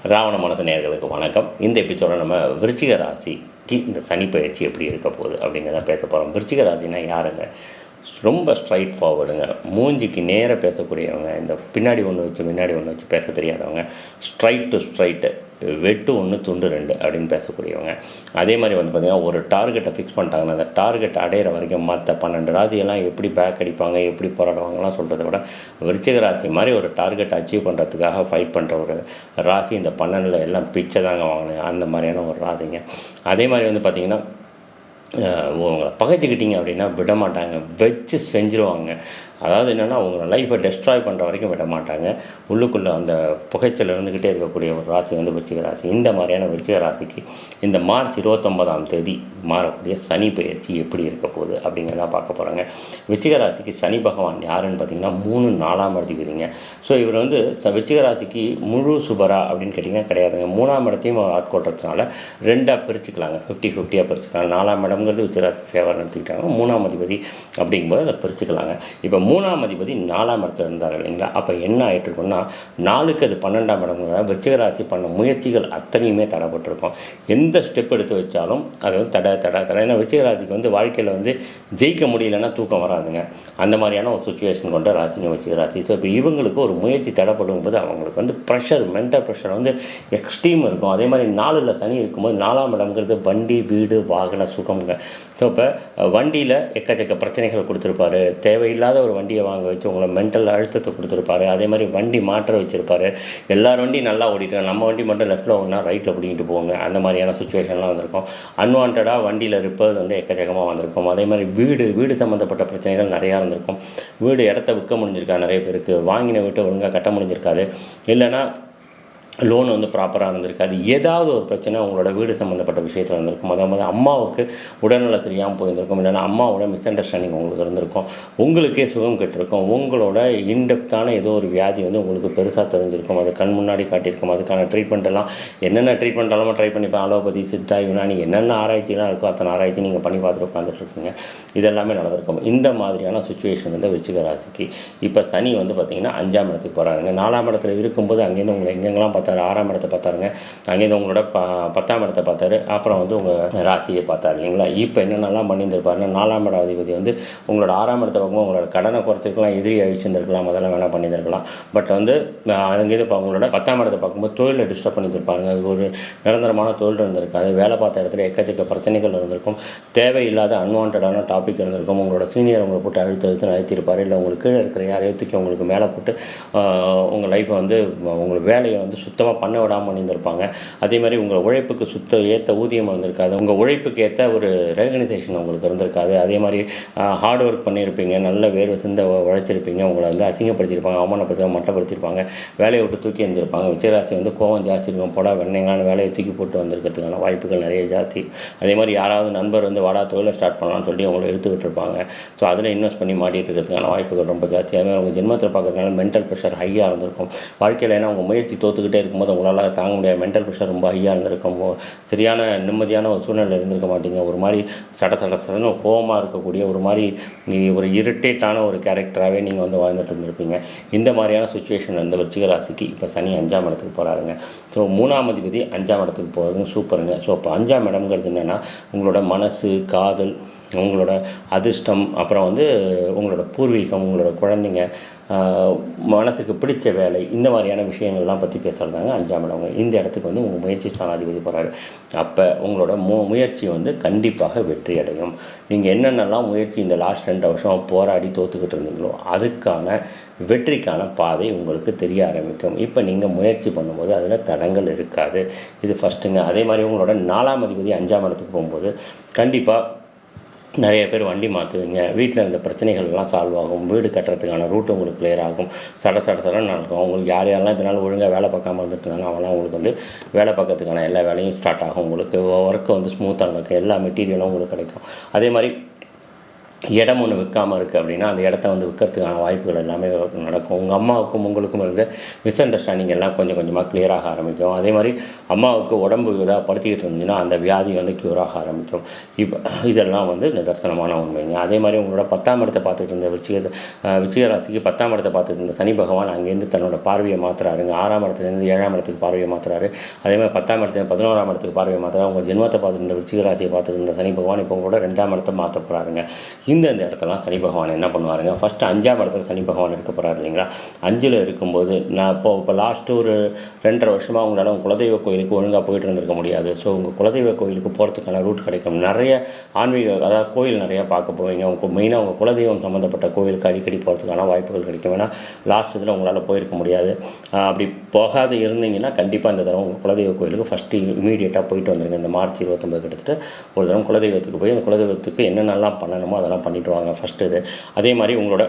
ராவண மனசு நேயர்களுக்கு வணக்கம். இந்த எபிசோட நம்ம விருச்சிக ராசிக்கு இந்த சனி பயிற்சி எப்படி இருக்க போகுது அப்படிங்கிறத பேச போகிறோம். விருச்சிக ராசினா யாருங்க? ரொம்ப ஸ்ட்ரைட் ஃபார்வர்டுங்க. மூஞ்சிக்கு நேராக பேசக்கூடியவங்க. இந்த பின்னாடி ஒன்று வச்சு முன்னாடி ஒன்று வச்சு பேச தெரியாதவங்க. ஸ்ட்ரைட் டு ஸ்ட்ரைட்டு, வெட்டு ஒன்று துண்டு ரெண்டு அப்படின்னு பேசக்கூடியவங்க. அதே மாதிரி பார்த்திங்கன்னா ஒரு டார்கெட்டை ஃபிக்ஸ் பண்ணிட்டாங்கன்னா அந்த டார்கெட் அடையிற வரைக்கும் மற்ற 12 ராசியெல்லாம் எப்படி பேக் அடிப்பாங்க, எப்படி போராடுவாங்கலாம் சொல்கிறத விட விருச்சிக ராசி மாதிரி ஒரு டார்கெட் அச்சீவ் பண்ணுறதுக்காக ஃபைட் பண்ணுற ஒரு ராசி இந்த 12 எல்லாம் பிச்சை தாங்க வாங்கினேன். அந்த மாதிரியான ஒரு ராசிங்க. அதே மாதிரி பார்த்திங்கன்னா உங்களை பகைச்சிக்கிட்டீங்க அப்படின்னா விட மாட்டாங்க, வச்சு செஞ்சுருவாங்க. அதாவது என்னென்னா உங்களை லைஃப்பை டெஸ்ட்ராய் பண்ணுற வரைக்கும் விட மாட்டாங்க. உள்ளுக்குள்ளே அந்த புகைச்சல் இருந்துக்கிட்டே இருக்கக்கூடிய ஒரு ராசி விருச்சிக ராசி. இந்த மாதிரியான விருச்சிக ராசிக்கு இந்த மார்ச் 29ஆம் தேதி மாறக்கூடிய சனி பயிற்சி எப்படி இருக்க போகுது அப்படிங்கிறத பார்க்க போகிறாங்க. விருச்சிக ராசிக்கு சனி பகவான் யாருன்னு பார்த்தீங்கன்னா 3, 4ஆம் இடத்துக்குறீங்க. ஸோ இவர் விருச்சிக ராசிக்கு முழு சுபரா அப்படின்னு கேட்டிங்கன்னா கிடையாதுங்க. 3ஆம் இடத்தையும் ஆட்கொள்றதுனால 2ஆக பிரிச்சுக்கலாங்க, 50-50 பிரிச்சுக்கலாம். 4ஆம் இடம்ங்கிறது விருச்சிக ராசி ஃபேவர்னு எடுத்துக்கிட்டாங்க. 3ஆம் அதிபதி அப்படிங்கும்போது அதை பிரிச்சுக்கலாங்க. இப்போ 3ஆம் அதிபதி 4ஆம் இடத்துல இருந்தார் இல்லைங்களா? அப்போ என்ன ஆகிட்டு இருக்குன்னா 4க்கு அது 12ஆம் இடம்ங்கிற விருச்சிக ராசி பண்ண முயற்சிகள் அத்தனையுமே தடைப்பட்டிருக்கும். எந்த ஸ்டெப் எடுத்து வச்சாலும் அது தடை. ஏன்னா விருச்சிக ராசிக்கு வாழ்க்கையில் ஜெயிக்க முடியலன்னா தூக்கம் வராதுங்க. அந்த மாதிரியான ஒரு சுச்சுவேஷன் கொண்ட ராசிங்க விருச்சிக ராசி. ஸோ இப்போ இவங்களுக்கு ஒரு முயற்சி தடைப்படும் போது அவங்களுக்கு ப்ரெஷர், மென்டல் ப்ரெஷர் எக்ஸ்ட்ரீம் இருக்கும். அதே மாதிரி 4ல் சனி இருக்கும்போது 4ஆம் இடம்ங்கிறது வண்டி, வீடு, வாகன சுகம்ங்க. ஸோ இப்போ வண்டியில் எக்கச்சக்க பிரச்சனைகள் கொடுத்துருப்பாரு. தேவையில்லாத ஒரு வண்டியை வாங்க வச்சு உங்களை மென்டல் அழுத்தத்தை கொடுத்துருப்பாரு. அதே மாதிரி வண்டி மாற்ற வச்சுருப்பாரு. எல்லார் வண்டி நல்லா ஓடிட்டு நம்ம வண்டி மட்டும் லெஃப்ட்டில் ஒன்றா ரைட்டில் பிடிக்கிட்டு போங்க. அந்த மாதிரியான சுச்சுவேஷன்லாம் வந்திருக்கும். அன்வான்டாக வண்டியில் ரிப்பேர் எக்கச்சக்கமாக வந்திருக்கும். அதே மாதிரி வீடு சம்மந்தப்பட்ட பிரச்சனைகள் நிறையா இருந்திருக்கும். வீடு இடத்த விற்க முடிஞ்சிருக்கா நிறைய பேருக்கு, வாங்கின வீட்டை ஒழுங்காக கட்ட முடிஞ்சிருக்காது, இல்லைன்னா லோன் ப்ராப்பராக இருந்திருக்காது. ஏதாவது ஒரு பிரச்சனை உங்களோட வீடு சம்மந்தப்பட்ட விஷயத்தில் இருந்திருக்கும். அதாவது அம்மாவுக்கு உடல்நல சரியாமல் போயிருந்திருக்கும், இல்லைன்னா அம்மாவோட மிஸ் அண்டர்ஸ்டாண்டிங் உங்களுக்கு இருந்திருக்கும். உங்களுக்கே சுகம் கெட்டிருக்கும். உங்களோட இன்டெப்த்தான ஏதோ ஒரு வியாதி உங்களுக்கு பெருசாக தெரிஞ்சிருக்கும். அது கண் முன்னாடி காட்டியிருக்கும். அதுக்கான ட்ரீட்மெண்ட்டெல்லாம் என்னென்ன ட்ரீட்மெண்ட்டாலும் ட்ரை பண்ணிப்பேன். அலோபதி, சித்தா, யுனானி என்னென்ன ஆராய்ச்சிலாம் இருக்கோ அத்தனை ஆராய்ச்சி நீங்கள் பண்ணி பார்த்துட்டு உட்காந்துட்ருக்கீங்க. இதெல்லாமே நடந்திருக்கும். இந்த மாதிரியான சுச்சுவேஷன் விருச்சிக ராசிக்கு இப்போ சனி பார்த்திங்கன்னா 5ஆம் இடத்துக்கு போகிறாருங்க. 4ஆம் இடத்துல இருக்கும்போது அங்கேருந்து உங்களை எங்கெங்கெல்லாம் பார்த்தாரு, 6ஆம் இடத்தை பார்த்தாருங்க. அங்கேருந்து உங்களோட 10ஆம் இடத்தை பார்த்தாரு. அப்புறம் உங்கள் ராசியை பார்த்தாரு இல்லைங்களா? இப்போ என்னென்னலாம் பண்ணியிருந்திருப்பாருன்னா 4ஆம் இட அதிபதி உங்களோட 6ஆம் இடத்தை பார்க்கும்போது உங்களோட கடனை குறைச்சிருக்கலாம், எதிரி அழிச்சிருந்துருக்கலாம், அதெல்லாம் வேணால் பண்ணியிருக்கலாம். பட் அங்கேருந்து உங்களோட 10ஆம் இடத்தை பார்க்கும்போது தொழிலை டிஸ்டர்ப் பண்ணியிருப்பாங்க. அது ஒரு நிரந்தரமான தொழில் இருந்திருக்காது. வேலை பார்த்த இடத்துல எக்கச்சக்க பிரச்சனைகள் இருந்திருக்கும். தேவையில்லாத அன்வான்டான டாபிக் இருந்திருக்கும். உங்களோட சீனியர் உங்களை போட்டு அழுத்து அழுத்திருப்பார். இல்லை உங்களுக்கு கீழே இருக்கிற யாரையோ தூக்கி உங்களுக்கு மேலே போட்டு உங்கள் லைஃப்பை உங்கள் வேலையை சுத்தமாக பண்ண விடாமல் பண்ணியிருந்திருப்பாங்க. அதே மாதிரி உங்கள் உழைப்புக்கு ஏற்ற ஊதியம் வந்திருக்காது. உங்கள் உழைப்புக்கு ஏற்ற ஒரு ரெகனைசேஷன் உங்களுக்கு இருந்திருக்காது. அதே மாதிரி ஹார்ட் ஒர்க் பண்ணியிருப்பீங்க, நல்ல வேர்வை சிந்த உழைச்சிருப்பீங்க. உங்களை அசிங்கப்படுத்தியிருப்பாங்க, அவமானப்படுத்தி மட்டப்படுத்தியிருப்பாங்க, வேலையை விட்டு தூக்கி எறிஞ்சிருப்பாங்க. விருச்சிகராசி கோவம் ஜாஸ்தி இருக்கும். போட வெண்ணைங்கான வேலையை தூக்கி போட்டு வந்திருக்கிறதுக்கான வாய்ப்புகள் நிறைய ஜாஸ்தி. அதே மாதிரி யாராவது நண்பர் வாடா தொழிலை ஸ்டார்ட் பண்ணலாம்னு சொல்லி உங்களை எடுத்து விட்டுருப்பாங்க. ஸோ அதில் இன்வெஸ்ட் பண்ணி மாட்டிகிட்டு இருக்கிறதுக்கான வாய்ப்புகள் ரொம்ப ஜாஸ்தி. அதே மாதிரி உங்கள் ஜென்மத்தில் பார்க்கறதுனால மென்டல் ப்ரெஷர் ஹையாக இருந்திருக்கும். வாழ்க்கையில் ஏன்னா உங்கள் முயற்சி தோத்துக்கிட்டே இருக்கும்போது உங்களால் தாங்க முடியாது. மென்டல் ப்ரெஷர் ரொம்ப ஹையாக இருந்திருக்கும். சரியான நிம்மதியான ஒரு சூழ்நிலை இருந்திருக்க மாட்டீங்க. ஒரு மாதிரி சடன்னு கோபமாக இருக்கக்கூடிய ஒரு மாதிரி ஒரு இரிட்டேட்டான ஒரு கேரக்டராகவே நீங்கள் வாழ்ந்துட்டு இருந்திருப்பீங்க. இந்த மாதிரியான சுச்சுவேஷன் விருச்சிக ராசிக்கு இப்போ சனி 5ஆம் இடத்துக்கு போகிறாருங்க. ஸோ 3ஆம் அதிபதி 5ஆம் இடத்துக்கு போகிறதுங்க சூப்பருங்க. ஸோ இப்போ 5ஆம் இடம்ங்கிறது என்னென்னா உங்களோட மனசு, காதல், உங்களோட அதிர்ஷ்டம், அப்புறம் உங்களோட பூர்வீகம், உங்களோட குழந்தைங்க, மனசுக்கு பிடிச்ச வேலை, இந்த மாதிரியான விஷயங்கள்லாம் பற்றி பேசுகிறதாங்க 5ஆம் இடங்க. இந்த இடத்துக்கு உங்கள் முயற்சி ஸ்தானாதிபதி போகிறாரு. அப்போ உங்களோட முயற்சி கண்டிப்பாக வெற்றி அடையும். நீங்கள் என்னென்னலாம் முயற்சி இந்த லாஸ்ட் 2 வருஷம் போராடி தோற்றுக்கிட்டு இருந்தீங்களோ அதுக்கான வெற்றிக்கான பாதை உங்களுக்கு தெரிய ஆரம்பிக்கும். இப்போ நீங்கள் முயற்சி பண்ணும்போது அதில் தடங்கள் இருக்காது. இது ஃபஸ்ட்டுங்க. அதே மாதிரி உங்களோட 4ஆம் அதிபதி 5ஆம் இடத்துக்கு போகும்போது கண்டிப்பாக நிறைய பேர் வண்டி மாற்றுவீங்க. வீட்டில் இருந்த பிரச்சனைகள்லாம் சால்வ் ஆகும். வீடு கட்டுறதுக்கான ரூட் உங்களுக்கு கிளியர் ஆகும். சடன்னு நடக்கும். உங்களுக்கு யாரெல்லாம் இதனால் ஒழுங்காக வேலை பார்க்காம இருந்துட்டு இருந்தாங்க அவங்களாம் உங்களுக்கு வேலை பார்க்கறதுக்கான எல்லா வேலையும் ஸ்டார்ட் ஆகும். உங்களுக்கு ஒர்க்கு ஸ்மூத்தாக நடக்கும். எல்லா மெட்டீரியலும் உங்களுக்கு கிடைக்கும். அதே மாதிரி இடம் ஒன்று விற்காமல் இருக்குது அப்படின்னா அந்த இடத்த வந்து விற்கிறதுக்கான வாய்ப்புகள் எல்லாமே நடக்கும். உங்கள் அம்மாவுக்கும் உங்களுக்கும் இருந்த மிஸ் அண்டர்ஸ்டாண்டிங் எல்லாம் கொஞ்சம் கொஞ்சமாக கிளியராக ஆரம்பிக்கும். அதே மாதிரி அம்மாவுக்கு உடம்பு இதாக படுத்திக்கிட்டு இருந்துச்சுன்னா அந்த வியாதி வந்து க்யூராக ஆரம்பிக்கும். இப்போ இதெல்லாம் வந்து நிதர்சனமான உண்மைங்க. அதே மாதிரி உங்களோட 10ஆம் இடத்தை பார்த்துட்டு இருந்த விருச்சிக ராசிக்கு 10ஆம் இடத்தை பார்த்துட்டு இருந்த சனி பகவான் அங்கேருந்து தன்னோட பார்வையை மாற்றுறாருங்க. 6ஆம் இடத்துலேருந்து 7ஆம் இடத்துக்கு பார்வையை மாற்றுறாரு. அதே மாதிரி 10ஆம் இடத்துல 11ஆம் இடத்துக்கு பார்வையை மாற்றுறாரு. உங்கள் ஜென்மத்தை பார்த்துட்டு இருந்த விருச்சிக ராசியை பார்த்துட்டு இருந்த சனி பகவான் இப்போ உங்களோட 2ஆம் இடத்தை மாற்ற போகிறாருங்க. இந்த இடத்துலாம் சனி பகவான் என்ன பண்ணுவாருங்க, ஃபஸ்ட்டு 5ஆம் இடத்துல சனி பகவான் இருக்க போகிறார் இல்லைங்களா. 5ல் இருக்கும்போது நான் இப்போ லாஸ்ட்டு ஒரு 2.5 வருஷமாக உங்களால் உங்கள் குலதெய்வ கோயிலுக்கு ஒழுங்காக போயிட்டு இருந்திருக்க முடியாது. ஸோ உங்கள் குலதெய்வ கோயிலுக்கு போகிறதுக்கான ரூட் கிடைக்கும். நிறைய ஆன்மீக அதாவது கோயில் நிறையா பார்க்க போவீங்க. மெயினாக உங்கள் குலதெய்வம் சம்மந்தப்பட்ட கோயிலுக்கு அடிக்கடி போகிறதுக்கான வாய்ப்புகள் கிடைக்கும். ஏன்னா லாஸ்ட் இதில் உங்களால் போயிருக்க முடியாது. அப்படி போகாத இருந்தீங்கன்னா கண்டிப்பாக இந்த தடவை உங்கள் குலதெய்வ கோயிலுக்கு ஃபஸ்ட்டு இமீடியட்டாக போயிட்டு வந்துருங்க. இந்த மார்ச் 29 கிட்டத்தட்ட ஒரு தடவை குலதெய்வத்துக்கு போய் அந்த குலதெய்வத்துக்கு என்னென்னலாம் பண்ணணுமோ அதெல்லாம் பண்ணிவிட்டு வாங்க ஃபஸ்ட்டு இது. அதே மாதிரி உங்களோட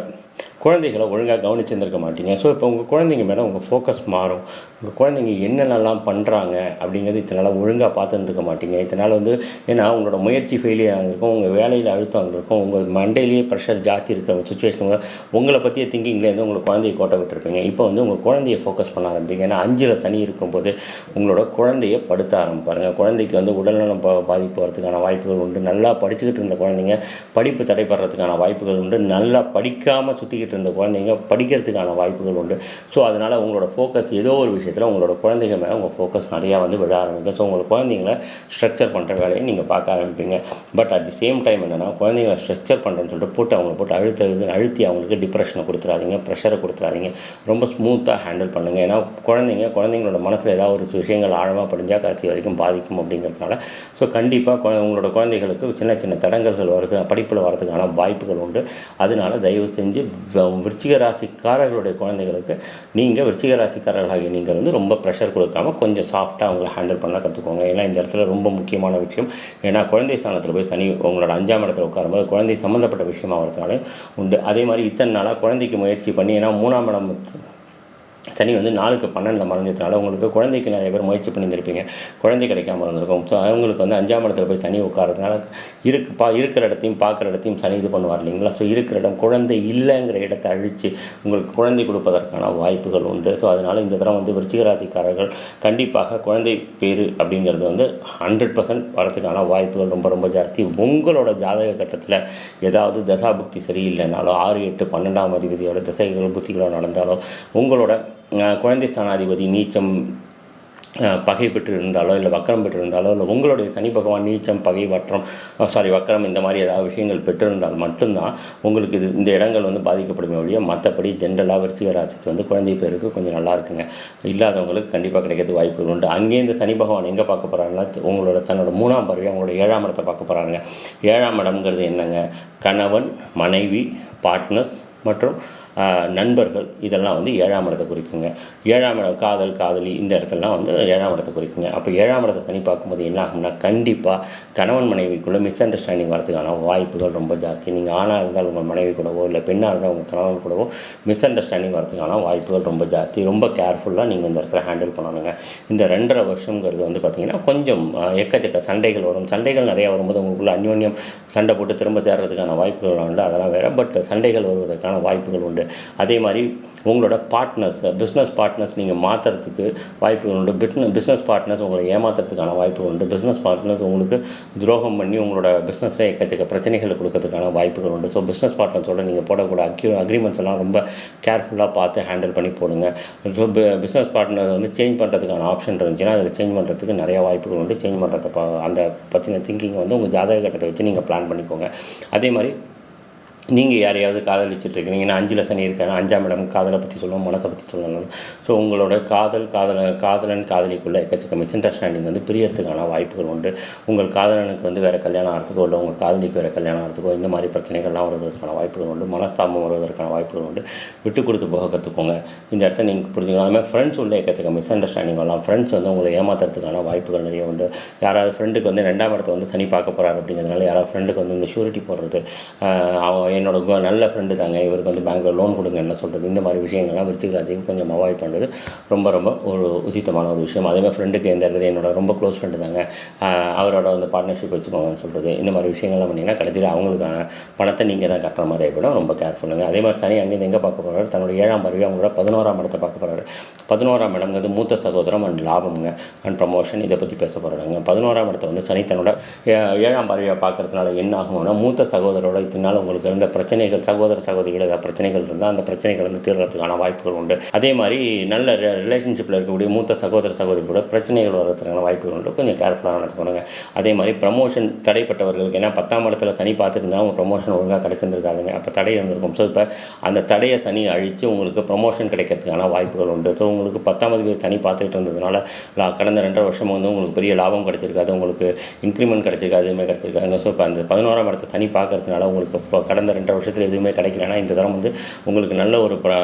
குழந்தைகளை ஒழுங்காக கவனிச்சிருந்திருக்க மாட்டீங்க. ஸோ இப்போ உங்கள் குழந்தைங்க மேலே உங்கள் ஃபோக்கஸ் மாறும். உங்கள் குழந்தைங்க என்னென்னலாம் பண்ணுறாங்க அப்படிங்கிறது இத்தனால் ஒழுங்காக பார்த்துருந்துருக்க மாட்டீங்க. இதனால் வந்து ஏன்னா உங்களோட முயற்சி ஃபெயிலியர் ஆகிருக்கும், உங்கள் வேலையில் அழுத்தம் இருந்திருக்கும், உங்கள் மண்டையிலேயே ப்ரெஷர் ஜாஸ்தி இருக்கிற சுச்சுவேஷன் உங்களை பற்றிய திங்கிங்லேருந்து உங்களுக்கு குழந்தைய கோட்டை விட்டுருப்பீங்க. இப்போ வந்து உங்கள் குழந்தைய ஃபோக்கஸ் பண்ண ஆரம்பிப்பீங்க. ஏன்னா 5ல் சனி இருக்கும்போது உங்களோட குழந்தைய படுத்த ஆரம்பிப்பாருங்க. குழந்தைக்கு வந்து உடல்நலம் பாதிப்பு வரதுக்கான வாய்ப்புகள் உண்டு. நல்லா படிச்சுக்கிட்டு இருந்த குழந்தைங்க படிப்பு தடைப்படுறதுக்கான வாய்ப்புகள் உண்டு. நல்லா படிக்காமல் சுற்றிக்கிட்டு இருந்த குழந்தைங்க படிக்கிறதுக்கான வாய்ப்புகள் உண்டு. ஸோ அதனால் உங்களோட ஃபோக்கஸ் ஏதோ ஒரு விஷயத்தில் உங்களோட குழந்தைங்க மேலே உங்கள் ஃபோக்கஸ் நிறையா வந்து விட ஆரம்பிக்கும். ஸோ உங்கள் குழந்தைங்கள ஸ்ட்ரக்சர் பண்ணுற வேலையை நீங்கள் பார்க்க ஆரம்பிப்பீங்க. But at the same time என்னென்னா குழந்தைங்கள ஸ்ட்ரக்சர் பண்ணுறேன்னு சொல்லிட்டு அவங்கள போட்டு அழுத்தி அவங்களுக்கு டிப்ரெஷனை கொடுத்துறாதீங்க, ப்ரெஷரை கொடுத்துறாதீங்க. ரொம்ப ஸ்மூத்தாக ஹேண்டில் பண்ணுங்கள். ஏன்னா குழந்தைங்களோட மனசில் ஏதாவது ஒரு விஷயங்கள் ஆழமாக படிஞ்சால் கடைசி வரைக்கும் பாதிக்கும் அப்படிங்கிறதுனால ஸோ கண்டிப்பாக உங்களோட குழந்தைகளுக்கு சின்ன சின்ன தடங்கல்கள் வருது, படிப்பில் வரதுக்கான வாய்ப்புகள் உண்டு. அதனால தயவு செஞ்சு விருச்சிக ராசிக்காரர்களுடைய குழந்தைகளுக்கு நீங்கள் விருச்சிக ராசிக்காரர்களாகிய நீங்கள் வந்து ரொம்ப ப்ரெஷர் கொடுக்காமல் கொஞ்சம் சாஃப்டாக அவங்கள ஹேண்டில் பண்ண கற்றுக்கோங்க. ஏன்னா இந்த இடத்துல ரொம்ப முக்கியமான விஷயம். ஏன்னா குழந்தை ஸ்தானத்தில் போய் சனி உங்களோட 5ஆம் இடத்துல உட்காரும்போது குழந்தை சம்மந்தப்பட்ட விஷயமா வரதுனால உண்டு. அதே மாதிரி இத்தனை நாளாக குழந்தைக்கு முயற்சி பண்ணி ஏன்னா 3ஆம் இடம் சனி வந்து 4க்கு 12 மறைஞ்சதுனால உங்களுக்கு குழந்தைக்கு நிறைய பேர் முயற்சி பண்ணியிருந்திருப்பீங்க, குழந்தை கிடைக்காமல் இருந்திருக்கும். ஸோ அவங்களுக்கு வந்து 5ஆம் இடத்துல போய் சனி உட்காரதுனால இருக்கிற இடத்தையும் பார்க்குற இடத்தையும் சனி இது பண்ணுவார் இல்லைங்களா. ஸோ இருக்கிற இடம் குழந்தை இல்லைங்கிற இடத்தை அழித்து உங்களுக்கு குழந்தை கொடுப்பதற்கான வாய்ப்புகள் உண்டு. ஸோ அதனால் இந்த தடவை வந்து விருச்சிக ராசிக்காரர்கள் கண்டிப்பாக குழந்தை பேர் அப்படிங்கிறது வந்து 100% வரதுக்கான வாய்ப்புகள் ரொம்ப ரொம்ப ஜாஸ்தி. உங்களோட ஜாதக கட்டத்தில் ஏதாவது தசாபுக்தி சரியில்லைனாலோ 6, 8, 12ஆம் அதிபதியோட திசைகள் புத்திகளோ நடந்தாலோ உங்களோட குழந்தை ஸ்தானாதிபதி நீச்சம் பகை பெற்று இருந்தாலோ இல்லை வக்கரம் பெற்று இருந்தாலோ இல்லை உங்களுடைய சனி பகவான் நீச்சம் பகை வக்கரம் இந்த மாதிரி ஏதாவது விஷயங்கள் பெற்றிருந்தால் மட்டும்தான் உங்களுக்கு இந்த இடங்கள் வந்து பாதிக்கப்படுமே ஒழிய மற்றபடி ஜென்ரலாக விருச்சிக ராசிக்கு வந்து குழந்தை பேருக்கு கொஞ்சம் நல்லா இருக்குங்க. இல்லாதவங்களுக்கு கண்டிப்பாக கிடைக்கிறது வாய்ப்புகள் உண்டு. அங்கேயே இந்த சனி பகவான் எங்கே பார்க்க போகிறாங்கன்னா உங்களோட தன்னோட 3ஆம் பார்வை அவங்களோட 7ஆம் இடத்தை பார்க்க போகிறாங்க. 7ஆம் இடம்ங்கிறது என்னங்க, கணவன், மனைவி, பார்ட்னர்ஸ் மற்றும் நண்பர்கள் இதெல்லாம் வந்து 7ஆம் இடத்தை குறிக்குங்க. 7ஆம் இடம் காதலி இந்த இடத்துலலாம் வந்து 7ஆம் இடத்தை குறிக்குங்க. அப்போ 7ஆம் இடத்தை சனி பார்க்கும்போது என்ன ஆகும்னா கண்டிப்பாக கணவன் மனைவிக்குள்ளே மிஸ் அண்டர்ஸ்டாண்டிங் வரதுக்கான வாய்ப்புகள் ரொம்ப ஜாஸ்தி. நீங்கள் ஆணாக இருந்தால் உங்கள் மனைவி கூடவோ இல்லை பெண்ணாக இருந்தால் உங்கள் கணவன் கூடவோ மிஸ் அண்டர்ஸ்டாண்டிங் வரதுக்கான வாய்ப்புகள் ரொம்ப ஜாஸ்தி. ரொம்ப கேர்ஃபுல்லாக நீங்கள் இந்த இடத்துல ஹேண்டில் பண்ணணுங்க. இந்த 2.5 வருஷங்கிறது வந்து பார்த்திங்கன்னா கொஞ்சம் எக்கச்சக்க சண்டைகள் வரும். சண்டைகள் நிறையா வரும்போது உங்களுக்குள்ள அந்யோன்யம் சண்டை போட்டு திரும்ப சேர்றதுக்கான வாய்ப்புகள் உண்டு. அதெல்லாம் வேறு. பட் சண்டைகள் வருவதற்கான வாய்ப்புகள் உண்டு. அதே மாதிரி உங்களோட பிஸ்னஸ் பார்ட்னர்ஸ் நீங்கள் மாற்றுறதுக்கு வாய்ப்புகள் உண்டு. பிஸ்னஸ் பார்ட்னர்ஸ் உங்களை ஏமாற்றுறதுக்கான வாய்ப்புகள் உண்டு. பிஸ்னஸ் பார்ட்னர்ஸ் உங்களுக்கு துரோகம் பண்ணி உங்களோட பிஸ்னஸில் எக்கச்சக்க பிரச்சனைகளை கொடுக்கறதுக்கான வாய்ப்புகள் உண்டு. ஸோ பிஸ்னஸ் பார்ட்னர்ஸோட நீங்கள் போடக்கூடிய அக்ரிமெண்ட்ஸ் எல்லாம் ரொம்ப கேர்ஃபுல்லாக பார்த்து ஹேண்டில் பண்ணி போடுங்க. ஸோ பிஸ்னஸ் பார்ட்னர் வந்து சேஞ்ச் பண்ணுறதுக்கான ஆப்ஷன் இருந்துச்சுன்னா அதில் சேஞ்ச் பண்ணுறதுக்கு நிறையா வாய்ப்புகள் உண்டு. சேஞ்ச் பண்ணுறத அந்த பற்றின திங்கிங் வந்து உங்கள் ஜாதக கட்டத்தை வச்சு நீங்கள் பிளான் பண்ணிக்கோங்க. அதே மாதிரி நீங்கள் யாரையாவது காதலிச்சிட்ருக்கீங்கன்னா 5ல் சனி இருக்காங்க, 5ஆம் இடம் காதலை பற்றி சொல்லணும், மனசை பற்றி சொல்லணும். ஸோ உங்களோட காதலன் காதலிக்குள்ளே எக்கச்சக்க மிஸ் அண்டர்ஸ்டாண்டிங் வந்து பிரியறதுக்கான வாய்ப்புகள் உண்டு. உங்கள் காதலனுக்கு வந்து வேறு கல்யாணம் ஆகிறதுக்கோ இல்லை உங்கள் காதலிக்கு வேறு கல்யாணம் ஆகிறதுக்கோ இந்த மாதிரி பிரச்சனைகள்லாம் வருவதற்கான வாய்ப்புகள் உண்டு. மனஸ்தாபம் வருவதற்கான வாய்ப்புகள் உண்டு. விட்டு கொடுத்து போக கற்றுக்கோங்க. இந்த இடத்த நீங்கள் புரிஞ்சுக்கலாம். அதுமாதிரி ஃப்ரெண்ட்ஸ் உள்ள எக்கச்சக்க மிஸ் அண்டர்ஸ்டாண்டிங் வரலாம். ஃப்ரெண்ட்ஸ் வந்து உங்களை ஏமாற்றுறதுக்கான வாய்ப்புகள் நிறைய உண்டு. யாராவது ஃப்ரெண்டுக்கு வந்து 2ஆம் இடத்தை வந்து சனி பார்க்க போகிறாரு அப்படிங்கிறதுனால யாராவது ஃப்ரெண்டுக்கு வந்து இந்த ஷூரிட்டி போடுறது, அவன் என்னோட நல்ல ஃப்ரெண்டு தாங்க, இவருக்கு வந்து பேங்க்கில் லோன் கொடுங்க என்ன சொல்கிறது, இந்த மாதிரி விஷயங்கள்லாம் விருச்சிக ராசிக்கு கொஞ்சம் அவாய்ட் பண்ணுறது ரொம்ப ரொம்ப ஒரு உசித்தமான ஒரு விஷயம். அதேமாதிரி ஃப்ரெண்டுக்கு எந்த இடத்துல என்னோட ரொம்ப க்ளோஸ் ஃப்ரெண்டு தாங்க, அவரோட வந்து பார்ட்னர்ஷிப் வச்சுக்கோங்கன்னு சொல்கிறது, இந்த மாதிரி விஷயங்கள்லாம் பண்ணிங்கன்னா கடைசியில் அவங்களுக்கான பணத்தை நீங்கள் தான் கட்டுற மாதிரி ஆகிடும். ரொம்ப கேர்ஃபுல்லுங்க. அதே மாதிரி சனி அங்கேருந்து எங்கே பார்க்க போகிறாரு, தன்னோட 7ஆம் பார்வையை அவங்களோட 11ஆம் இடத்தை பார்க்க போகிறாரு. 11ஆம் இடம்ங்கிறது மூத்த சகோதரம் அண்ட் லாபம்ங்க அண்ட் ப்ரமோஷன், இதை பற்றி பேச போகிறாங்க. 11ஆம் இடத்தை வந்து சனி தன்னோட 7ஆம் பார்வையை பார்க்கறதுனால என்ன ஆகும்னா, மூத்த சகோதரோட இதனால் உங்களுக்கு இருந்த பிரச்சனைகள், சகோதர சகோதரிகள் ஏதாவது பிரச்சனைகள் இருந்தால் அந்த பிரச்சனைகள் வந்து தீர்றதுக்கான வாய்ப்புகள் உண்டு. அதே மாதிரி நல்ல ரிலேஷன்ஷிப்பில் இருக்கக்கூடிய மூத்த சகோதர சகோதரிகளோட பிரச்சனைகள் வர்றதுக்கான வாய்ப்புகள் உண்டு. கொஞ்சம் கேர்ஃபுல்லாக நடந்துக்கணுங்க. அதே மாதிரி ப்ரமோஷன் தடைப்பட்டவர்களுக்கு, ஏன்னா 10ஆம் இடத்துல சனி பார்த்துருந்தா அவங்க ப்ரமோஷன் ஒழுங்காக கிடைச்சிருந்துருக்காதுங்க, அப்போ தடை இருந்திருக்கும். ஸோ இப்போ அந்த தடையை சனி அழித்து உங்களுக்கு ப்ரமோஷன் கிடைக்கிறதுக்கான வாய்ப்புகள் உண்டு. ஸோ உங்களுக்கு 10ஆம் அதிபதி சனி பார்த்துக்கிட்டு இருந்ததுனால கடந்த 2.5 வருஷம் வந்து உங்களுக்கு பெரிய லாபம் கிடைச்சிருக்காது, உங்களுக்கு இன்க்ரிமெண்ட் கிடைச்சிருக்காது, எதுவுமே கிடைச்சிருக்காங்க. ஸோ இப்போ அந்த 11ஆம் இடத்தை சனி பார்க்கறதுனால உங்களுக்கு இப்போ கடந்த 2.5 வருஷத்தில் எதுவுமே கிடைக்கலன்னா இந்த தரம் வந்து உங்களுக்கு நல்ல ஒரு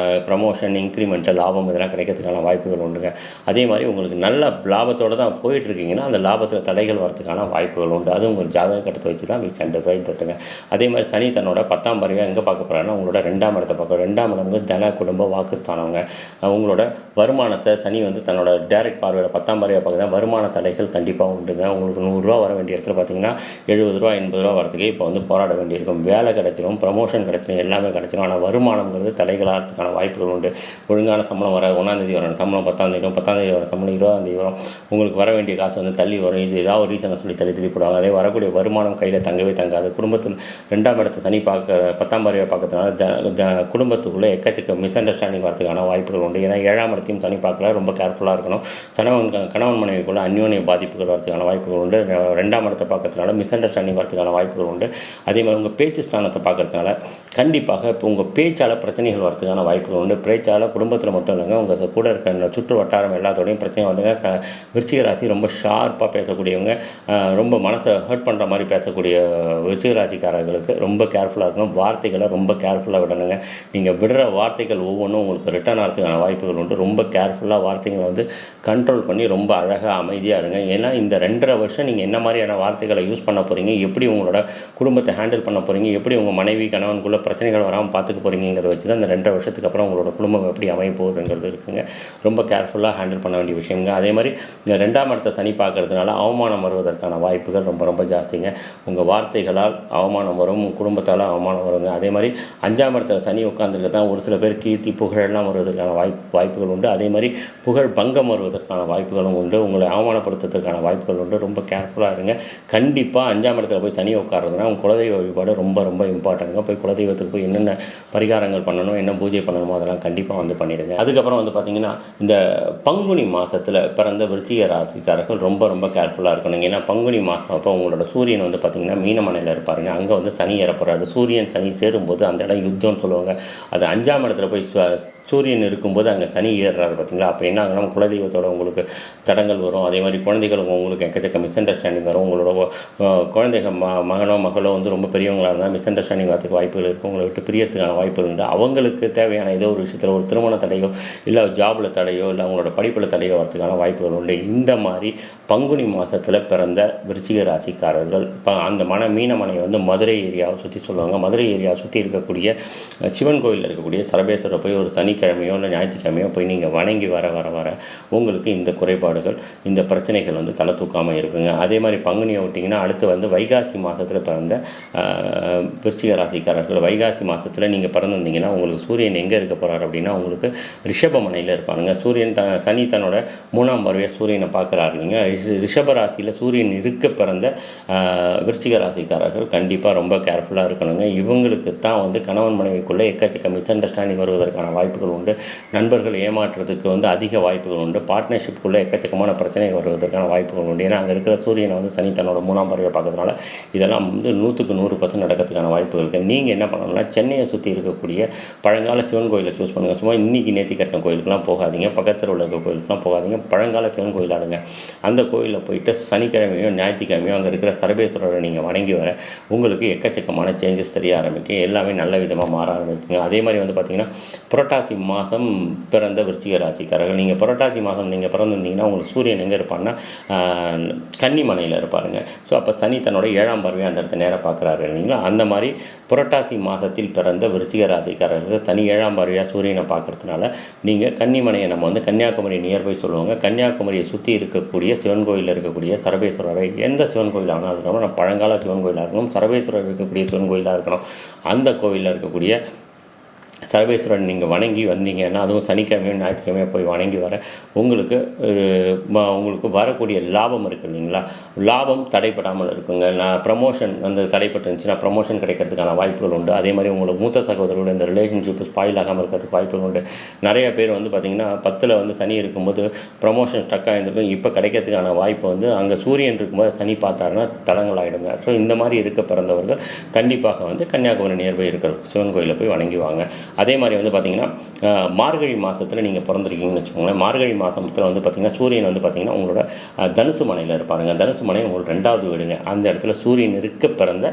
ப்ரமோஷன், இன்க்ரிமெண்ட்டு, லாபம் இதெல்லாம் கிடைக்கிறதுக்கான வாய்ப்புகள் உண்டுங்க. அதே மாதிரி உங்களுக்கு நல்ல லாபத்தோடு தான் போயிட்டுருக்கீங்கன்னா அந்த லாபத்தில் தடைகள் வரதுக்கான வாய்ப்புகள் உண்டு. அது உங்கள் ஜாதக கட்டத்தை வச்சு தான் வீக் அண்ட் சைட் தட்டுங்க. அதே மாதிரி சனி தன்னோட 10ஆம் பார்வையை எங்கே பார்க்க போகிறாருன்னா உங்களோட 2ஆம் இடத்தை பார்க்க. 2ஆம் இடம் வந்து தன, குடும்ப, வாக்குஸ்தானவங்க. உங்களோட வருமானத்தை சனி வந்து தன்னோட டைரக்ட் பார்வையில் 10ஆம் பார்வையை பார்க்குறதா வருமான தடைகள் கண்டிப்பாக உண்டுங்க. உங்களுக்கு 100 ரூபா வர வேண்டிய இடத்துல பார்த்தீங்கன்னா 70 ரூபா 80 ரூபா வரதுக்கு இப்போ வந்து போராட வேண்டியிருக்கும். வேலை கிடைச்சிடும், ப்ரமோஷன் கிடைச்சிடும், எல்லாமே கிடைச்சிடும். ஆனால் வருமானங்கிறது தடைகளாகிறதுக்கான வாய்ப்புகள் உண்டு. ஒழுங்கான சம்பளம் வர 1ஆம் தேதி வரும், சம்பளம் 10ஆம் தேதி வரும், 10ஆம் தேதி வர சம்பளம் 20ஆம் தேதி வரும், உங்களுக்கு வர வேண்டிய காசு வந்து தள்ளி வரும். இது ஏதாவது ஒரு ரீசனை சொல்லி தள்ளி போடுவாங்க. அதே வரக்கூடிய வருமானம் கையில் தங்கவே தங்காது. குடும்பத்தில் 2ஆம் இடத்தை சனி பார்க்க 10ஆம் பார்வையை பார்க்கறதுனால குடும்பத்துக்குள்ளே எக்கச்சக்க மிஸ் அண்டர்ஸ்டாண்டிங் வரதுக்கான வாய்ப்புகள் உண்டு. ஏன்னா 7ஆம் இடத்தையும் சனி பார்க்கல, ரொம்ப கேர்ஃபுல்லாக இருக்கணும். கணவன் மனைவிக்குள்ள அந்யோன்ய பாதிப்புகள் வரதுக்கான வாய்ப்புகள் உண்டு. 2ஆம் இடத்தை பார்க்கறதுனால மிஸ் அண்டர்ஸ்டாண்டிங் வரதுக்கான வாய்ப்புகள் உண்டு. அதே மாதிரி உங்கள் பேச்சு ஸ்தானத்தை பார்க்கறதுனால கண்டிப்பாக இப்போ உங்கள் பேச்சால் பிரச்சனைகள் வரதுக்கான வாய்ப்புகள் உண்டு. பேச்சால் குடும்பத்தில் மட்டும் இல்லைங்க, உங்கள் கூட இருக்க சுற்று வட்டாரம் எல்லாத்தோடையும் பிரச்சனை வந்துங்க. விருச்சிக ராசி ரொம்ப ஷார்ப்பாக பேசக்கூடியவங்க, ரொம்ப மனசை ஹர்ட் பண்ணுற மாதிரி பேசக்கூடிய விருச்சிக ராசிக்காரர்களுக்கு ரொம்ப கேர்ஃபுல்லாக இருக்கணும். வார்த்தைகளை ரொம்ப கேர்ஃபுல்லாக விடணுங்க. நீங்கள் விடுற வார்த்தைகள் ஒவ்வொன்றும் உங்களுக்கு ரிட்டர்ன் ஆகிறதுக்கான வாய்ப்புகள் உண்டு. ரொம்ப கேர்ஃபுல்லாக வார்த்தைகளை வந்து கண்ட்ரோல் பண்ணி ரொம்ப அழகாக அமைதியாக இருங்க. ஏன்னா இந்த 2.5 வருஷம் நீங்கள் என்ன மாதிரியான வார்த்தைகளை யூஸ் பண்ண போகிறீங்க, எப்படி உங்களோட குடும்பத்தை ஹேண்டில் பண்ண போகிறீங்க, எப்படி உங்கள் மனைவி கணவனுக்குள்ளே பிரச்சனைகள் வராமல் பார்த்துக்க போகிறீங்கிறத வச்சு தான் இந்த 2.5 வருஷத்துக்கு அப்புறம் உங்களோட குடும்பம் எப்படி அமைய போகுதுங்கிறது இருக்குங்க. ரொம்ப கேர்ஃபுல்லாக ஹேண்டில் பண்ண வேண்டிய விஷயங்க. அதே மாதிரி இந்த 2ஆம் இடத்தை சனி பார்க்கறதுனால அவமானம் வருவதற்கான வாய்ப்புகள் ரொம்ப ரொம்ப ஜாஸ்திங்க. உங்கள் வார்த்தைகளால் அவமானம் வரும், குடும்பத்தால் அவமானம் வருங்க. அதே மாதிரி 5ஆம் இடத்துல சனி உட்காந்துருக்க தான் ஒரு சில பேர் கீர்த்தி புகழெல்லாம் வருவதற்கான வாய்ப்புகள் உண்டு. அதே மாதிரி புகழ் பங்கம் வருவதற்கான வாய்ப்புகளும் உண்டு. உங்களை அவமானப்படுத்துவதற்கான வாய்ப்புகள் உண்டு. ரொம்ப கேர்ஃபுல்லாக இருங்க. கண்டிப்பாக 5ஆம் இடத்துல போய் சனி உட்காருதுன்னா உங்கள் குலதெய்வ வழிபாடு ரொம்ப ரொம்ப இம்பார்ட்டன்ங்க. போய் குலதெய்வத்துக்கு போய் என்னென்ன பரிகாரங்கள் பண்ணணும், என்ன பூஜை பண்ணணுமோ அதெல்லாம் கண்டிப்பாக வந்து பண்ணிடுங்க. அதுக்கப்புறம் வந்து பார்த்திங்கன்னா இந்த பங்குனி மாதத்தில் பிறந்த விருச்சிக ராசிக்காரர்கள் ரொம்ப ரொம்ப கேர்ஃபுல்லாக இருக்கணுங்க. ஏன்னா பங்குனி மாதம் அப்போ உங்களோட சூரியன் வந்து பார்த்திங்கன்னா மீனமனையில் இருப்பாருங்க. அங்கே வந்து சனி ஏறப்போறாரு. சூரியன் சனி சேரும்போது அந்த இடம் யுத்தம்னு சொல்லுவாங்க. அது 5ஆம் இடத்துல போய் சூரியன் இருக்கும்போது அங்கே சனி ஏறுறாரு பார்த்தீங்களா, அப்போ என்ன ஆகுனா குலதெய்வத்தோட உங்களுக்கு தடங்கள் வரும். அதே மாதிரி குழந்தைகளுக்கு உங்களுக்கு எக்கச்சக்க மிஸ் அண்டர்ஸ்டாண்டிங் வரும். உங்களோட குழந்தைகள் மகனோ மகளோ வந்து ரொம்ப பெரியவங்களாக இருந்தால் மிஸ் அண்டர்ஸ்டாண்டிங் வரதுக்கு வாய்ப்புகள் இருக்குது. உங்களை விட்டு பிரியறதுக்கான வாய்ப்புகள் உண்டு. அவங்களுக்கு தேவையான ஏதோ ஒரு விஷயத்தில் ஒரு திருமண தடையோ இல்லை ஜாபில் தடையோ இல்லை அவங்களோட படிப்பில் தடையோ வரதுக்கான வாய்ப்புகள் உண்டு. இந்த மாதிரி பங்குனி மாதத்தில் பிறந்த விருச்சிக ராசிக்காரர்கள் இப்போ அந்த மீனமனை வந்து மதுரை ஏரியாவை சுற்றி சொல்லுவாங்க. மதுரை ஏரியாவை சுற்றி இருக்கக்கூடிய சிவன் கோயிலில் இருக்கக்கூடிய சரபேஸ்வரரை போய் ஒரு சனிக்கிழமையோ இல்லை ஞாயிற்றுக்கிழமையோ போய் நீங்கள் வணங்கி வர உங்களுக்கு இந்த குறைபாடுகள், இந்த பிரச்சனைகள் வந்து தலை தூக்காமல் இருக்குங்க. அதே மாதிரி பங்குனியை விட்டிங்கன்னா அடுத்து வந்து வைகாசி மாதத்தில் பிறந்த விருச்சிக ராசிக்காரர்கள், வைகாசி மாதத்தில் நீங்கள் பிறந்திருந்தீங்கன்னா உங்களுக்கு சூரியன் எங்கே இருக்க போகிறார் அப்படின்னா உங்களுக்கு ரிஷபமனையில் இருப்பாருங்க. சூரியன் சனி தன்னோட 3ஆம் பார்வையாக சூரியனை பார்க்குறாரு. இல்லைங்க, ரிஷப ராசியில் சூரியன் இருக்க பிறந்த விருச்சிக ராசிக்காரர்கள் கண்டிப்பாக ரொம்ப கேர்ஃபுல்லாக இருக்கணுங்க. இவங்களுக்கு தான் வந்து கணவன் மனைவிக்குள்ளே எக்கச்சக்க மிஸ் அண்டர்ஸ்டாண்டிங் வருவதற்கான வாய்ப்புகள் உண்டு. நண்பர்கள் ஏமாற்றுறதுக்கு வந்து அதிக வாய்ப்புகள் உண்டு. பார்ட்னர்ஷிப்புக்குள்ளே எக்கச்சக்கமான பிரச்சனைகள் வருவதற்கான வாய்ப்புகள் உண்டு. ஏன்னா அங்கே இருக்கிற சூரியனை வந்து சனி தன்னோட 3ஆம் பார்வையை பார்க்கறதுனால இதெல்லாம் வந்து 100க்கு 100% நடக்கிறதுக்கான வாய்ப்புகள் இருக்குது. நீங்கள் என்ன பண்ணணும்னா சென்னையை சுற்றி இருக்கக்கூடிய பழங்கால சிவன் கோயிலை சூஸ் பண்ணுங்கள். சும்மா இன்றைக்கி நேர்த்தி கட்டின கோயிலுக்குலாம் போகாதீங்க, பக்கத்தில் உள்ள கோயிலுக்குலாம் போகாதீங்க, பழங்கால சிவன் கோயிலாடுங்க. அந்த கோயிலில் போயிட்டு சனிக்கிழமையோ ஞாயிற்றுக்கிழமையோ அங்கே இருக்கிற சரபேஸ்வரரை நீங்கள் வணங்கி வர உங்களுக்கு எக்கச்சக்கமான சேஞ்சஸ் தெரிய ஆரம்பிக்கும். எல்லாமே நல்ல விதமாக மாற ஆரம்பிக்குங்க. அதே மாதிரி வந்து பார்த்திங்கன்னா புரட்டாசி புரட்டாசி மாதம் பிறந்த விருச்சிக ராசிக்காரர்கள், நீங்கள் புரட்டாசி மாதம் நீங்கள் பிறந்திருந்தீங்கன்னா உங்களுக்கு சூரியன் எங்கே இருப்பான்னா கன்னிமனையில் இருப்பாருங்க. ஸோ அப்போ சனி தன்னோட 7ஆம் பார்வையை அந்த இடத்த நேராக பார்க்குறாரு இல்லைங்களா. அந்த மாதிரி புரட்டாசி மாதத்தில் பிறந்த விருச்சிக ராசிக்காரர்கள் தனி 7ஆம் பார்வையாக சூரியனை பார்க்குறதுனால நீங்கள் கன்னிமனையை நம்ம வந்து கன்னியாகுமரி நியர்பை சொல்லுவாங்க. கன்னியாகுமரியை சுற்றி இருக்கக்கூடிய சிவன் கோயிலில் இருக்கக்கூடிய சரபேஸ்வரரை, எந்த சிவன் கோயில் ஆனாலும் இருக்கணும், நம்ம பழங்கால சிவன் கோயிலாக இருக்கணும், சரபேஸ்வரர் இருக்கக்கூடிய சிவன் கோயிலாக இருக்கணும், அந்த கோவிலில் இருக்கக்கூடிய சர்வேஸ்வரன் நீங்கள் வணங்கி வந்தீங்கன்னா, அதுவும் சனிக்கிழமையும் ஞாயிற்றுக்கிழமையும் போய் வணங்கி வர உங்களுக்கு உங்களுக்கு வரக்கூடிய லாபம் இருக்குது இல்லைங்களா, லாபம் தடைப்படாமல் இருக்குங்க. நான் ப்ரமோஷன் அந்த தடைப்பட்டுருந்துச்சுன்னா ப்ரமோஷன் கிடைக்கிறதுக்கான வாய்ப்புகள் உண்டு. அதே மாதிரி உங்களுக்கு மூத்த சகோதரோட இந்த ரிலேஷன்ஷிப் ஸ்பாயில் ஆகாமல் இருக்கிறதுக்கு வாய்ப்புகள் உண்டு. நிறைய பேர் வந்து பார்த்திங்கன்னா 10ல் வந்து சனி இருக்கும்போது ப்ரமோஷன் ஸ்டக் ஆகிருந்துருக்கும், இப்போ கிடைக்கிறதுக்கான வாய்ப்பு வந்து அங்கே சூரியன் இருக்கும்போது சனி பார்த்தாருன்னா தடங்கள் ஆகிடுங்க. ஸோ இந்த மாதிரி இருக்க பிறந்தவர்கள் கண்டிப்பாக வந்து கன்னியாகுமரி நியர்பை இருக்கிற சிவன் கோயிலில் போய் வணங்கி வாங்க. அதே மாதிரி வந்து பார்த்திங்கன்னா மார்கழி மாதத்தில் நீங்கள் பிறந்திருக்கீங்கன்னு வச்சுக்கோங்களேன். மார்கழி மாதத்தில் வந்து பார்த்திங்கன்னா சூரியன் வந்து பார்த்திங்கன்னா உங்களோட தனுசு மனையில் இருப்பாருங்க. தனுசு மனை உங்களுக்கு 2வது வீடுங்க. அந்த இடத்துல சூரியன் இருக்க பிறந்த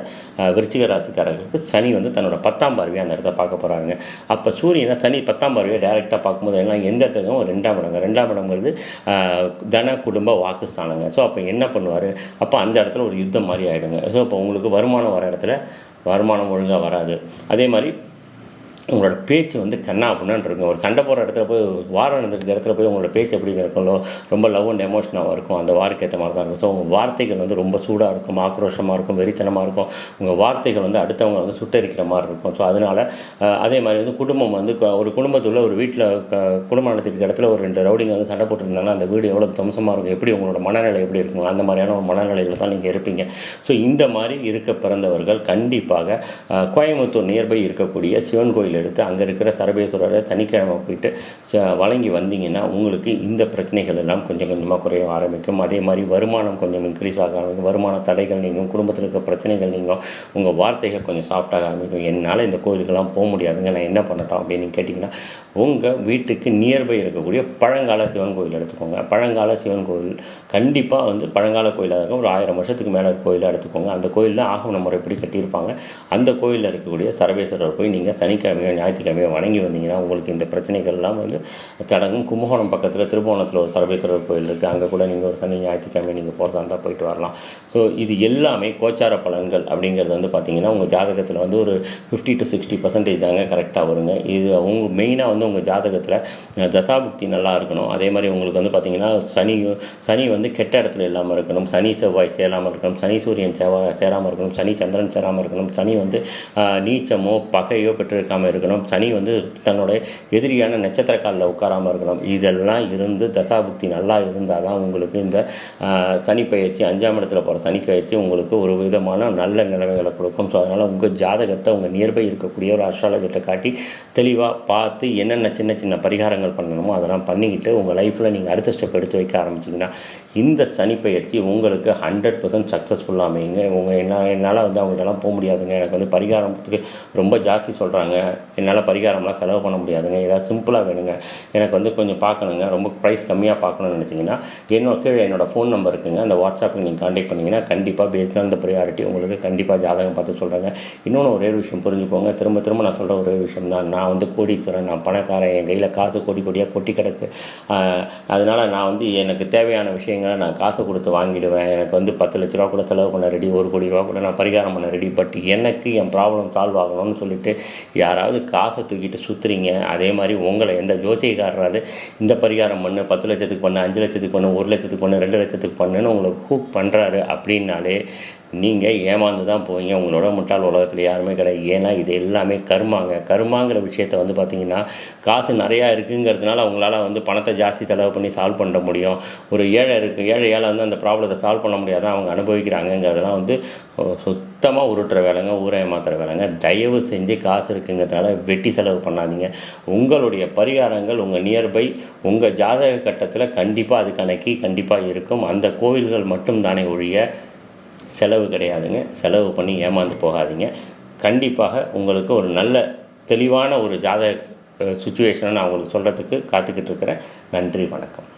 விருச்சிக ராசிக்காரர்களுக்கு சனி வந்து தன்னோட 10ஆம் பார்வையை அந்த இடத்த பார்க்க போகிறாங்க. அப்போ சூரியனை சனி 10ஆம் பார்வையை டைரெக்டாக பார்க்கும்போது எல்லாம் எந்த இடத்துலையும் 2ஆம் இடங்க. 2ஆம் இடங்கிறது தன குடும்ப வாக்குஸ்தானங்க. ஸோ அப்போ என்ன பண்ணுவார், அப்போ அந்த இடத்துல ஒரு யுத்தம் மாதிரி ஆகிடுங்க. ஸோ அப்போ உங்களுக்கு வருமானம் வர இடத்துல வருமானம் ஒழுங்காக வராது. அதே மாதிரி உங்களோட பேச்சு வந்து கண்ணா அப்படின்னான் இருக்கும். ஒரு சண்டை போடுற இடத்துல போய் வாரம் நடந்துருக்க இடத்துல போய் உங்களோட பேச்சு எப்படி இருக்கும்ல, ரொம்ப லவ் அண்ட் எமோஷனாக இருக்கும். அந்த வார்த்தைக்கு ஏற்ற மாதிரி தான் இருக்கும். ஸோ உங்கள் வார்த்தைகள் வந்து ரொம்ப சூடாக இருக்கும், ஆக்ரோஷமாக இருக்கும், வெறித்தனமாக இருக்கும். உங்கள் வார்த்தைகள் வந்து அடுத்தவங்க வந்து சுட்டரிக்கிற மாதிரி இருக்கும். ஸோ அதனால் அதே மாதிரி வந்து குடும்பம் வந்து ஒரு குடும்பத்தில் ஒரு வீட்டில் குடும்பம் நடத்திருக்க இடத்துல ஒரு 2 ரவுடிங்க வந்து சண்டை போட்டுருந்தாங்கன்னா அந்த வீடு எவ்வளோ தம்சமாக இருக்கும், எப்படி உங்களோட மனநிலை எப்படி இருக்கும், அந்த மாதிரியான ஒரு மனநிலையில் தான் நீங்கள் இருப்பீங்க. ஸோ இந்த மாதிரி இருக்க பிறந்தவர்கள் கண்டிப்பாக கோயம்புத்தூர் நியர்பை இருக்கக்கூடிய சிவன் கோயில் எடுத்து அங்கே இருக்கிற சரபேஸ்வரரை சனிக்கிழமை போயிட்டு வழங்கி வந்தீங்கன்னா உங்களுக்கு இந்த பிரச்சனைகள் எல்லாம் கொஞ்சம் கொஞ்சமாக குறைய ஆரம்பிக்கும். அதே மாதிரி வருமானம் கொஞ்சம் இன்க்ரீஸ் ஆக ஆரம்பிக்கும், வருமான தடைகள் நீங்கும், குடும்பத்தில் இருக்கிற பிரச்சனைகள் நீங்கும், உங்கள் வார்த்தைகள் கொஞ்சம் சாஃப்டாக ஆரம்பிக்கும். என்னால் இந்த கோயிலுக்கெல்லாம் போக முடியாதுங்க, நான் என்ன பண்ணட்டும் அப்படின்னு கேட்டிங்கன்னா உங்கள் வீட்டுக்கு நியர்பை இருக்கக்கூடிய பழங்கால சிவன் கோயில் எடுத்துக்கோங்க. பழங்கால சிவன் கோயில் கண்டிப்பாக வந்து பழங்கால கோயிலாக இருக்கும், ஒரு 1000 வருஷத்துக்கு மேலே கோயிலாக எடுத்துக்கோங்க. அந்த கோயிலில் ஆகம முறைப்படி கட்டியிருப்பாங்க. அந்த கோயிலில் இருக்கக்கூடிய சரபேஸ்வரர் போய் நீங்கள் சனிக்கிழமையோ ஞாயிற்றுக்கிழமையோ வணங்கி வந்தீங்கன்னா உங்களுக்கு இந்த பிரச்சனைகள்லாம் வந்து தடங்கும். கும்பகோணம் பக்கத்தில் திருபுவனத்தில் ஒரு சரபேஸ்வரர் கோயில் இருக்குது, அங்கே கூட நீங்கள் ஒரு சனி ஞாயிற்றுக்கிழமை நீங்கள் போகிறதா இருந்தால் போயிட்டு வரலாம். ஸோ இது எல்லாமே கோச்சார பலன்கள் அப்படிங்கிறது வந்து பார்த்திங்கன்னா உங்கள் ஜாதகத்தில் வந்து ஒரு 50 to 60% தாங்க கரெக்டாக வருங்க. இது அவங்க மெயினாக வந்து உங்கள் ஜாதகத்தில் தசாபுக்தி நல்லா இருக்கணும். அதே மாதிரி உங்களுக்கு வந்து பார்த்திங்கன்னா சனி வந்து கெட்ட இடத்துல இல்லாமல் இருக்கணும், சனி செவ்வாய் சேராமல் இருக்கணும், சனி சூரியன் சேராமல் இருக்கணும், சனி சந்திரன் சேராமல் இருக்கணும், சனி வந்து நீச்சமோ பகையோ பெற்றிருக்காமல் இருக்கணும், சனி வந்து தன்னோட எதிரியான நட்சத்திர காலில் உட்காராமல் இருக்கணும். இதெல்லாம் இருந்து தசாபுக்தி நல்லா இருந்தால் தான் உங்களுக்கு இந்த சனி பயிற்சி 5ஆம் இடத்துல போகிற சனி பயிற்சி உங்களுக்கு ஒரு விதமான நல்ல நிலைமைகளை கொடுக்கும். ஸோ அதனால் உங்கள் ஜாதகத்தை உங்கள் நியர்பை இருக்கக்கூடிய ஒரு அஸ்ட்ராலஜிட்ட காட்டி தெளிவாக பார்த்து என்னென்ன சின்ன சின்ன பரிகாரங்கள் பண்ணணுமோ அதெல்லாம் பண்ணிக்கிட்டு உங்கள் லைஃப்பில் நீங்கள் அடுத்த ஸ்டெப் எடுத்து வைக்க ஆரம்பிச்சிங்கன்னா இந்த சனி பயிற்சி உங்களுக்கு 100% சக்ஸஸ்ஃபுல்லாக அமையுங்க. என்னால் வந்து அவங்கள்ட்டலாம் போக முடியாதுங்க, எனக்கு வந்து பரிகாரத்துக்கு ரொம்ப ஜாஸ்தி சொல்கிறாங்க, என்னால் பரிகாரம்லாம் செலவு பண்ண முடியாதுங்க, ஏதாவது சிம்பிளாக வேணுங்க, எனக்கு வந்து கொஞ்சம் பார்க்கணுங்க, ரொம்ப ப்ரைஸ் கம்மியாக பார்க்கணும்னு நினச்சிங்கன்னா கீழே என்னோடய ஃபோன் நம்பர் இருக்குங்க, அந்த வாட்ஸ்அப்புக்கு நீங்கள் கான்டாக்ட் பண்ணிங்கன்னா கண்டிப்பாக பேஸ்ட் ஆன் த ப்ரையாரிட்டி உங்களுக்கு கண்டிப்பாக ஜாதகம் பார்த்து சொல்கிறாங்க. இன்னொன்று ஒரே விஷயம் புரிஞ்சுக்கோங்க, திரும்ப நான் சொல்கிற ஒரே விஷயம் தான், நான் வந்து கோடீஸ்வரன், நான் பணக்காரன், என் கையில் காசு கோடியாக கொட்டி கிடக்கு, அதனால் நான் வந்து எனக்கு தேவையான விஷயங்களை நான் காசு கொடுத்து வாங்கிடுவேன், எனக்கு வந்து 10 லட்ச ரூபா கூட செலவு பண்ண ரெடி, 1 கோடி ரூபா கூட நான் பரிகாரம் பண்ண ரெடி, பட் எனக்கு என் ப்ராப்ளம் சால்வ் ஆகணும்னு சொல்லிட்டு யாராவது காசை தூக்கிட்டு சுற்றுறீங்க. அதே மாதிரி உங்களை எந்த ஜோசியக்காரராது இந்த பரிகாரம் பண்ணு, 10 லட்சத்துக்கு பண்ணு, 5 லட்சத்துக்கு பண்ணு, 1 லட்சத்துக்கு பண்ணு, 2 லட்சத்துக்கு பண்ணுன்னு உங்களை ஹூக் பண்ணுறாரு அப்படின்னாலே நீங்கள் ஏமாந்து தான் போவீங்க. உங்களோட முட்டாள் உலகத்தில் யாருமே கிடையாது. ஏன்னா இது எல்லாமே கர்மாங்கிற விஷயத்தை வந்து பார்த்திங்கன்னா காசு நிறையா இருக்குங்கிறதுனால அவங்களால வந்து பணத்தை ஜாஸ்தி செலவு பண்ணி சால்வ் பண்ண முடியும். ஒரு ஏழை வந்து அந்த ப்ராப்ளத்தை சால்வ் பண்ண முடியாத அவங்க அனுபவிக்கிறாங்கங்கிறதெல்லாம் வந்து சுத்தமாக உருட்டுற வேலைங்க, ஊரை ஏமாத்துற வேலைங்க. தயவு செஞ்சு காசு இருக்குங்கிறதுனால வெட்டி செலவு பண்ணாதீங்க. உங்களுடைய பரிகாரங்கள் உங்கள் நியர்பை உங்கள் ஜாதக கட்டத்தில் கண்டிப்பாக அதுக்கான கீ கண்டிப்பாக இருக்கும். அந்த கோவில்கள் மட்டும் தானே ஒழிய செலவு கிடையாதுங்க. செலவு பண்ணி ஏமாந்து போகாதீங்க. கண்டிப்பாக உங்களுக்கு ஒரு நல்ல தெளிவான ஒரு ஜாதக சுச்சுவேஷனை நான் உங்களுக்கு சொல்கிறதுக்கு காத்துக்கிட்டு இருக்கிறேன். நன்றி, வணக்கம்.